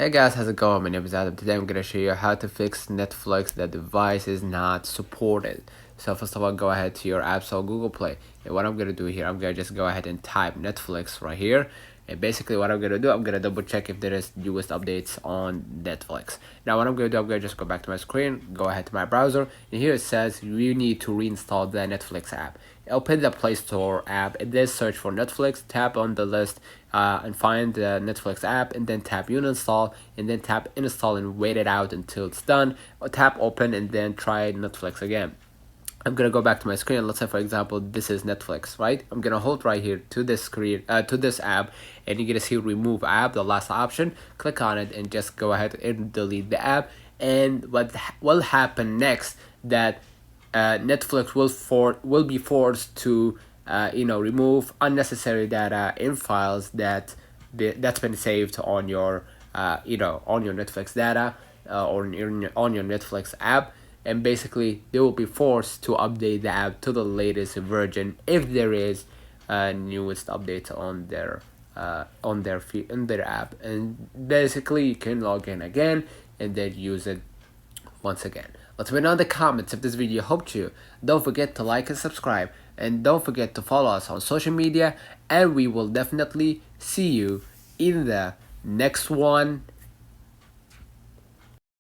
Hey guys, how's it going? My name is Adam. Today I'm going to show you how to fix Netflix that device is not supported. So first of all, go ahead to your App Store, Google Play. And what I'm going to do here, I'm going to just go ahead and type Netflix right here. And basically what I'm going to do, I'm going to double check if there is newest updates on Netflix. Now what I'm going to do, I'm going to just go back to my screen, go ahead to my browser. And here it says you need to reinstall the Netflix app. Open the Play Store app and then search for Netflix, tap on the list and find the Netflix app, and then tap uninstall, and then tap install and wait it out until it's done, or tap open and then try Netflix again. I'm gonna go back to my screen. Let's say, for example, this is Netflix, right? I'm gonna hold right here to this screen, to this app, and you're gonna see remove app, the last option. Click on it and just go ahead and delete the app. And what will happen next that Netflix will be forced to remove unnecessary data in files that's been saved on your on your Netflix data or on your Netflix app, and basically they will be forced to update the app to the latest version if there is newest updates on their app, and basically you can log in again and then use it once again. Let me know in the comments if this video helped you. Don't forget to like and subscribe, and don't forget to follow us on social media, and we will definitely see you in the next one.